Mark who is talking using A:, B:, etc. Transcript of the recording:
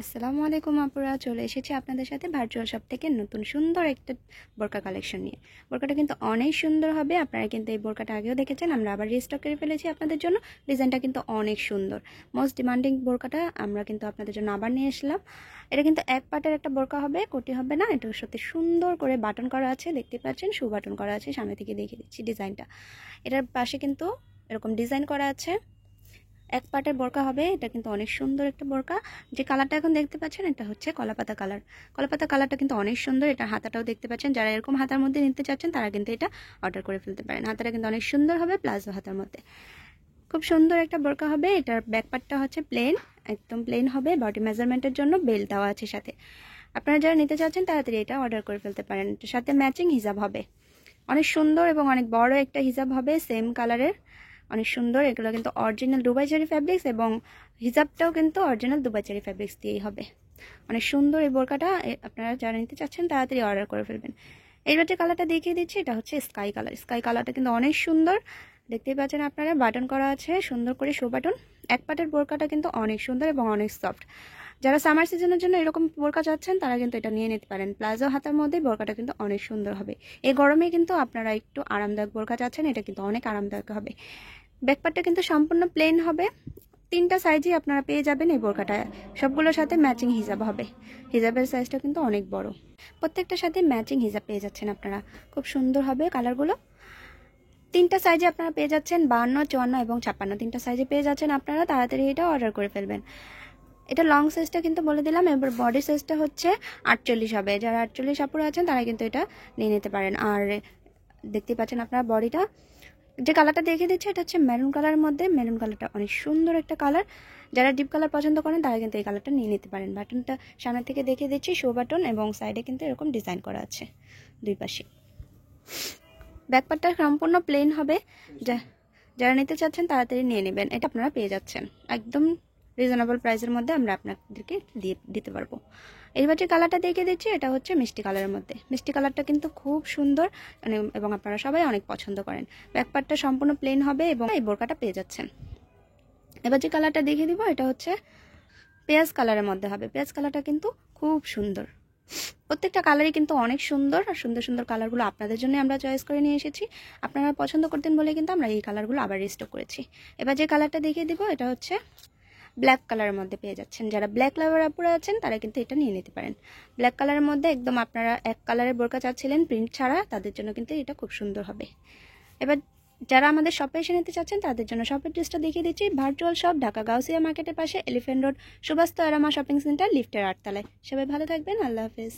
A: আসসালামু আলাইকুম আপুরা, চলে এসেছি আপনাদের সাথে ভার্চুয়াল শপ থেকে নতুন সুন্দর একটা বোরকা কালেকশন নিয়ে। বোরকাটা কিন্তু অনেক সুন্দর হবে। আপনারা কিন্তু এই বোরকাটা আগেও দেখেছেন, আমরা আবার রিস্টক করে ফেলেছি আপনাদের জন্য। ডিজাইনটা কিন্তু অনেক সুন্দর, মোস্ট ডিমান্ডিং বোরকাটা আমরা কিন্তু আপনাদের জন্য আবার নিয়ে আসলাম। এটা কিন্তু এক পাটের একটা বোরকা হবে, কোটি হবে না। এটার সাথে সুন্দর করে বাটন করা আছে, দেখতে পাচ্ছেন শু বাটন করা আছে। সামনে থেকে দেখিয়ে দিচ্ছি ডিজাইনটা। এটার পাশে কিন্তু এরকম ডিজাইন করা আছে। এক পাটের বোরকা হবে, এটা কিন্তু অনেক সুন্দর একটা বোরকা। যে কালারটা এখন দেখতে পাচ্ছেন এটা হচ্ছে কলাপাতা কালার। কলাপাতা কালারটা কিন্তু অনেক সুন্দর। এটা হাতাটাও দেখতে পাচ্ছেন, যারা এরকম হাতার মধ্যে নিতে চাচ্ছেন তারা কিন্তু এটা অর্ডার করে ফেলতে পারেন। হাতাটা কিন্তু অনেক সুন্দর হবে, প্লাজো হাতার মধ্যে খুব সুন্দর একটা বোরকা হবে। এটার ব্যাক পার্টটা হচ্ছে প্লেন, একদম প্লেন হবে। বডি মেজারমেন্টের জন্য বেল্ট দেওয়া আছে সাথে। আপনারা যারা নিতে চাচ্ছেন তাড়াতাড়ি এটা অর্ডার করে ফেলতে পারেন। এটার সাথে ম্যাচিং হিজাব হবে, অনেক সুন্দর এবং অনেক বড় একটা হিজাব হবে, সেম কালারের, অনেক সুন্দর। এগুলো কিন্তু অরিজিনাল দুবাই চেরি ফ্যাব্রিক্স এবং হিজাবটাও কিন্তু অরিজিনাল দুবাই চেরি ফ্যাব্রিক্স দিয়েই হবে। অনেক সুন্দর এই বোরকাটা। আপনারা যারা নিতে চাচ্ছেন তাড়াতাড়ি অর্ডার করে ফেলবেন। এইবার যে কালারটা দেখিয়ে দিচ্ছি এটা হচ্ছে স্কাই কালার। স্কাই কালারটা কিন্তু অনেক সুন্দর, দেখতেই পাচ্ছেন আপনারা। বাটন করা আছে সুন্দর করে, শো বাটন। এক পাটের বোরকাটা কিন্তু অনেক সুন্দর এবং অনেক সফট। যারা সামার সিজনের জন্য এরকম বোরকা চাচ্ছেন তারা কিন্তু এটা নিয়ে নিতে পারেন। প্লাজো হাতার মধ্যে বোরকাটা কিন্তু অনেক সুন্দর হবে। এই গরমে কিন্তু আপনারা একটু আরামদায়ক বোরকা চাচ্ছেন, এটা কিন্তু অনেক আরামদায়ক হবে। ব্যাকপার্টটা কিন্তু সম্পূর্ণ প্লেন হবে। তিনটা সাইজই আপনারা পেয়ে যাবেন এই বোরকাটা। সবগুলোর সাথে ম্যাচিং হিজাব হবে। হিজাবের সাইজটা কিন্তু অনেক বড়। প্রত্যেকটার সাথে ম্যাচিং হিজাব পেয়ে যাচ্ছেন আপনারা। খুব সুন্দর হবে কালারগুলো। তিনটা সাইজে আপনারা পেয়ে যাচ্ছেন, 52, 54 এবং 56। তিনটা সাইজে পেয়ে যাচ্ছেন আপনারা। তাড়াতাড়ি এটা অর্ডার করে ফেলবেন। এটা লং সাইজটা কিন্তু বলে দিলাম। এবার বডি সাইজটা হচ্ছে 48 হবে। যারা 48 আপুরা আছেন তারা কিন্তু এটা নিয়ে নিতে পারেন। আর দেখতে পাচ্ছেন আপনারা বডিটা, যে কালারটা দেখে দিচ্ছে এটা হচ্ছে মেরুন কালারের মধ্যে। মেরুন কালারটা অনেক সুন্দর একটা কালার। যারা ডিপ কালার পছন্দ করেন তারা কিন্তু এই কালারটা নিয়ে নিতে পারেন। বাটনটা সামনে থেকে দেখে দিচ্ছি, শো বাটন, এবং সাইডে কিন্তু এরকম ডিজাইন করা আছে দুই পাশে। ব্যাকপার্টটা সম্পূর্ণ প্লেন হবে। যারা নিতে চাচ্ছেন তাড়াতাড়ি নিয়ে নেবেন। এটা আপনারা পেয়ে যাচ্ছেন একদম রিজনেবল প্রাইসের মধ্যে, আমরা আপনাদেরকে দিতে পারবো। এইবার যে কালারটা দেখে দিচ্ছি এটা হচ্ছে মিষ্টি কালারের মধ্যে। মিষ্টি কালারটা কিন্তু খুব সুন্দর এবং আপনারা সবাই অনেক পছন্দ করেন। ব্যাকপার্টটা সম্পূর্ণ প্লেন হবে এবং এই বোরকাটা পেয়ে যাচ্ছেন। এবার যে কালারটা দেখিয়ে দিব এটা হচ্ছে পেঁয়াজ কালারের মধ্যে হবে। পেঁয়াজ কালারটা কিন্তু খুব সুন্দর। প্রত্যেকটা কালারই কিন্তু অনেক সুন্দর। আর সুন্দর সুন্দর কালারগুলো আপনাদের জন্য আমরা চয়েস করে নিয়ে এসেছি। আপনারা পছন্দ করতেন বলে কিন্তু আমরা এই কালারগুলো আবার রিস্টক করেছি। এবার যে কালারটা দেখিয়ে দিব এটা হচ্ছে ব্ল্যাক কালারের মধ্যে পেয়ে যাচ্ছেন। যারা ব্ল্যাক লাভার আপুরা আছেন তারা কিন্তু এটা নিয়ে নিতে পারেন। ব্ল্যাক কালারের মধ্যে একদম আপনারা এক কালারের বোরকা চাচ্ছিলেন প্রিন্ট ছাড়া, তাদের জন্য কিন্তু এটা খুব সুন্দর হবে। এবার যারা আমাদের শপে এসে নিতে চাচ্ছেন তাদের জন্য শপের ড্রেসটা দেখিয়ে দিচ্ছি। ভার্চুয়াল শপ, ঢাকা গাউসিয়া মার্কেটের পাশে, এলিফ্যান্ট রোড, সুভাষ তয়রামা শপিং সেন্টার, লিফটের 8 তলায়। সবাই ভালো থাকবেন, আল্লাহ হাফেজ।